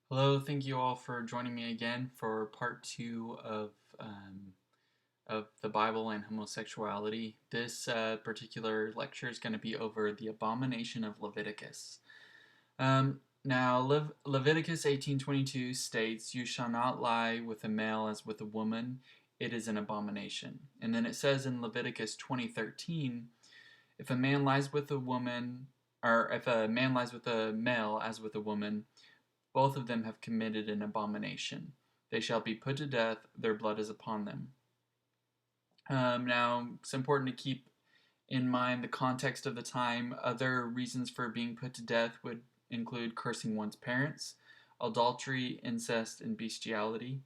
Hello, thank you all for joining me again for part two of the Bible and homosexuality. This particular lecture is going to be over the abomination of Leviticus. Now, Leviticus 18:22 states, "You shall not lie with a male as with a woman; it is an abomination." And then it says in Leviticus 20:13, "If a man lies with a woman, or if a man lies with a male as with a woman, both of them have committed an abomination. They shall be put to death, their blood is upon them." Now, it's important to keep in mind the context of the time. Other reasons for being put to death would include cursing one's parents, adultery, incest, and bestiality.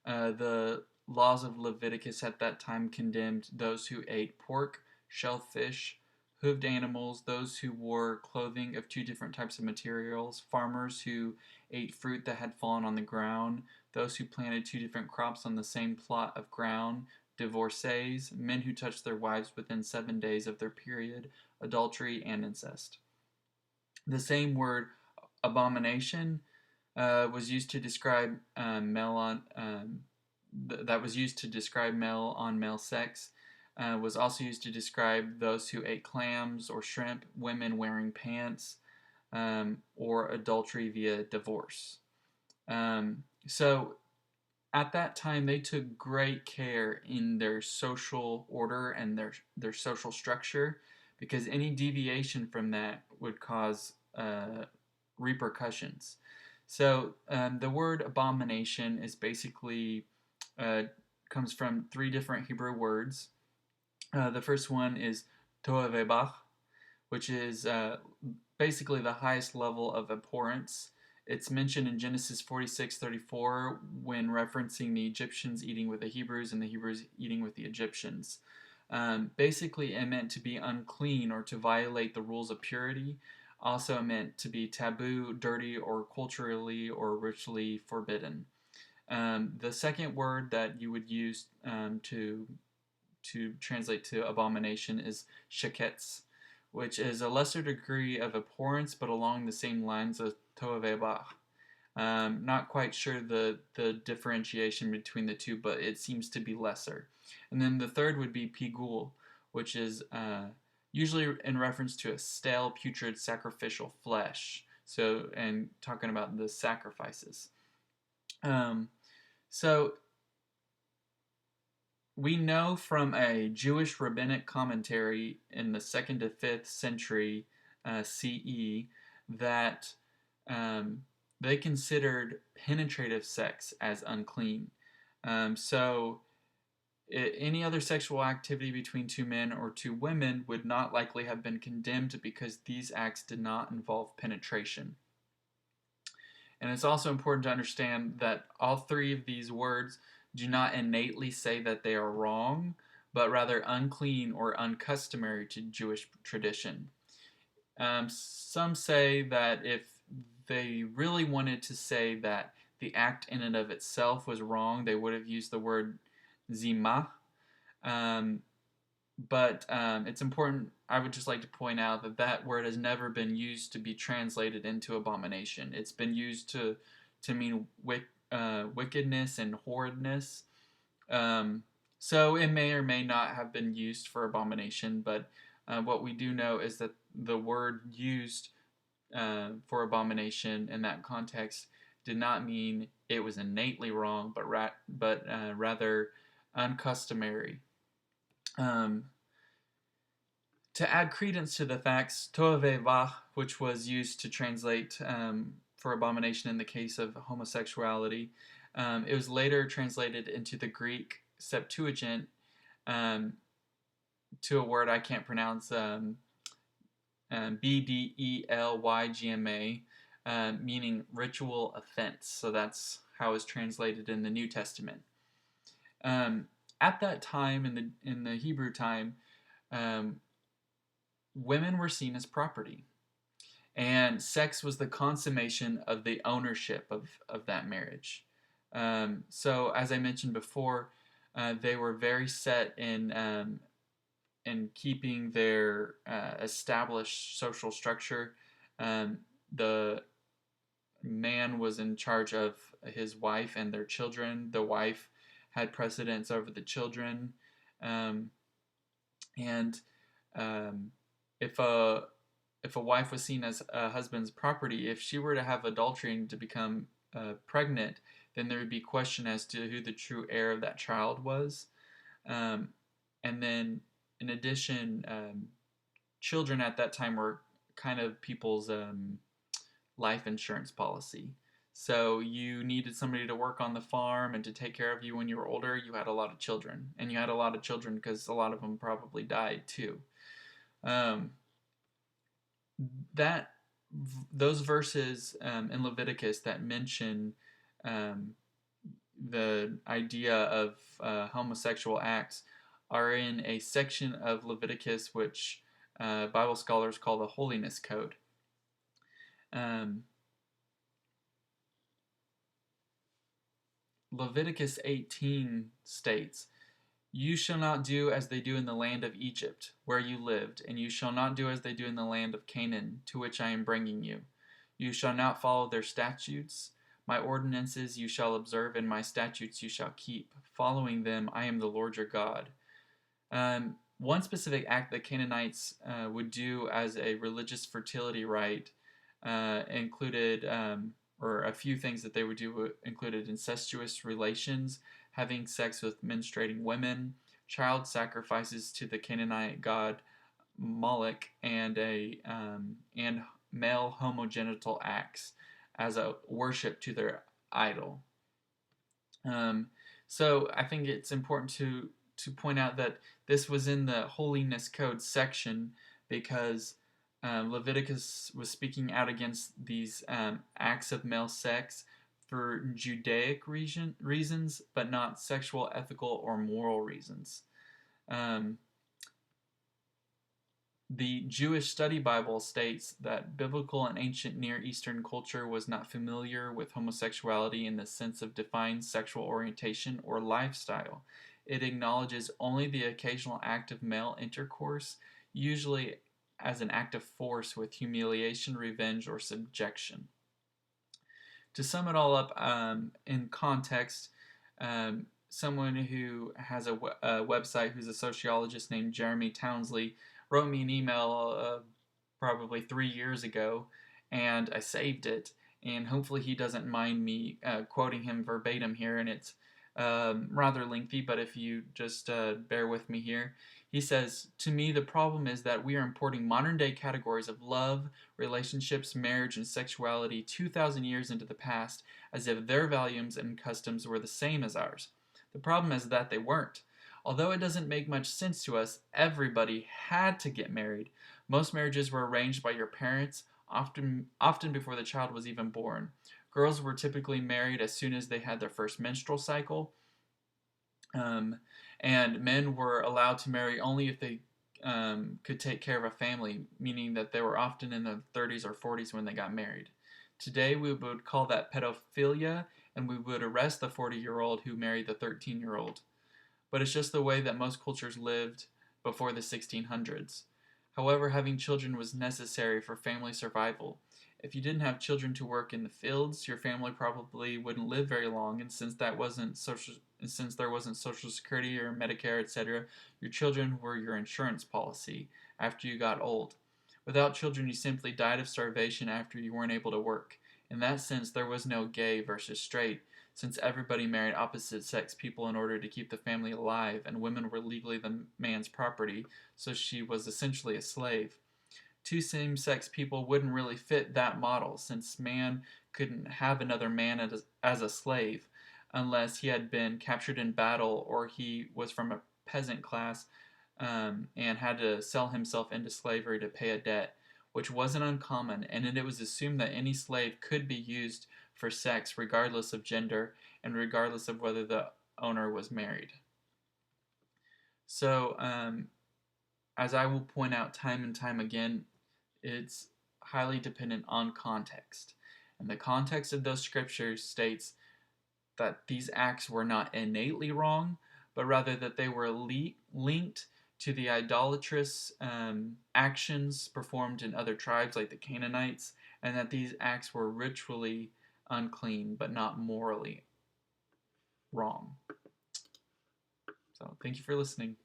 The laws of Leviticus at that time condemned those who ate pork, shellfish, hooved animals, those who wore clothing of two different types of materials, farmers who ate fruit that had fallen on the ground, those who planted two different crops on the same plot of ground, divorcees, men who touched their wives within 7 days of their period, adultery, and incest. The same word, abomination, was used to describe male on that was used to describe male on male sex. Was also used to describe those who ate clams or shrimp, women wearing pants, or adultery via divorce. So at that time, they took great care in their social order and their social structure, because any deviation from that would cause repercussions. So the word abomination is basically uh, comes from three different Hebrew words. The first one is toevebach, which is basically the highest level of abhorrence. It's mentioned in Genesis 46:34 when referencing the Egyptians eating with the Hebrews and the Hebrews eating with the Egyptians. Basically, it meant to be unclean or to violate the rules of purity. Also, it meant to be taboo, dirty, or culturally or ritually forbidden. The second word that you would use to translate to abomination is sheketz, which is a lesser degree of abhorrence, but along the same lines of toaveba. Not quite sure the differentiation between the two, but it seems to be lesser. And then the third would be pigul, which is usually in reference to a stale, putrid sacrificial flesh. So, and talking about the sacrifices. Um, so we know from a Jewish rabbinic commentary in the 2nd to 5th century CE that um, they considered penetrative sex as unclean. So any other sexual activity between two men or two women would not likely have been condemned because these acts did not involve penetration. And it's also important to understand that all three of these words do not innately say that they are wrong, but rather unclean or uncustomary to Jewish tradition. Some say that if they really wanted to say that the act in and of itself was wrong, they would have used the word zima. Um, but it's important. I would just like to point out that that word has never been used to be translated into abomination. It's been used to mean wickedness and horridness. Um, so it may or may not have been used for abomination, but what we do know is that the word used for abomination in that context did not mean it was innately wrong, but rather uncustomary. Um, to add credence to the facts, toaveh, which was used to translate for abomination in the case of homosexuality, it was later translated into the Greek Septuagint um, to a word I can't pronounce, Bdelygma, meaning ritual offense. So that's how it's translated in the New Testament. At that time, in the Hebrew time, um, women were seen as property, and sex was the consummation of the ownership of that marriage. So, as I mentioned before, they were very set in keeping their established social structure. Um, the man was in charge of his wife and their children. The wife had precedence over the children. Um, and um, if a wife was seen as a husband's property, if she were to have adultery and to become pregnant, then there would be question as to who the true heir of that child was. Um, and then, in addition, children at that time were kind of people's life insurance policy. So you needed somebody to work on the farm and to take care of you when you were older. You had a lot of children, and you had a lot of children because a lot of them probably died too. Um, that those verses in Leviticus that mention um, the idea of homosexual acts are in a section of Leviticus which Bible scholars call the Holiness Code. Um, Leviticus 18 states, "You shall not do as they do in the land of Egypt, where you lived, and you shall not do as they do in the land of Canaan, to which I am bringing you. You shall not follow their statutes. My ordinances you shall observe, and my statutes you shall keep. Following them, I am the Lord your God." One specific act that Canaanites would do as a religious fertility rite included, or a few things that they would do included incestuous relations, having sex with menstruating women, child sacrifices to the Canaanite god Moloch, and male homogenital acts as a worship to their idol. Um, so I think it's important to point out that this was in the Holiness Code section because Leviticus was speaking out against these acts of male sex for Judaic reasons, but not sexual, ethical, or moral reasons. Um, the Jewish Study Bible states that biblical and ancient Near Eastern culture was not familiar with homosexuality in the sense of defined sexual orientation or lifestyle. It acknowledges only the occasional act of male intercourse, usually as an act of force with humiliation, revenge, or subjection. To sum it all up in context, someone who has a website who's a sociologist named Jeremy Townsley wrote me an email probably 3 years ago, and I saved it. And hopefully he doesn't mind me quoting him verbatim here, and it's rather lengthy, but if you just bear with me here. He says, "To me, the problem is that we are importing modern day categories of love, relationships, marriage, and sexuality 2,000 years into the past as if their values and customs were the same as ours. The problem is that they weren't. Although it doesn't make much sense to us, everybody had to get married. Most marriages were arranged by your parents, often before the child was even born. Girls were typically married as soon as they had their first menstrual cycle, um, and men were allowed to marry only if they could take care of a family, meaning that they were often in their 30s or 40s when they got married. Today, we would call that pedophilia, and we would arrest the 40-year-old who married the 13-year-old. But it's just the way that most cultures lived before the 1600s. However, having children was necessary for family survival. If you didn't have children to work in the fields, your family probably wouldn't live very long, and since there wasn't Social Security or Medicare, etc., your children were your insurance policy after you got old. Without children, you simply died of starvation after you weren't able to work. In that sense, there was no gay versus straight, since everybody married opposite sex people in order to keep the family alive, and women were legally the man's property, so she was essentially a slave. Two same sex people wouldn't really fit that model, since man couldn't have another man as a slave unless he had been captured in battle or he was from a peasant class and had to sell himself into slavery to pay a debt, which wasn't uncommon, and it was assumed that any slave could be used for sex regardless of gender and regardless of whether the owner was married. So, as I will point out time and time again, it's highly dependent on context. And the context of those scriptures states that these acts were not innately wrong, but rather that they were linked to the idolatrous actions performed in other tribes like the Canaanites, and that these acts were ritually unclean but not morally wrong. So, thank you for listening.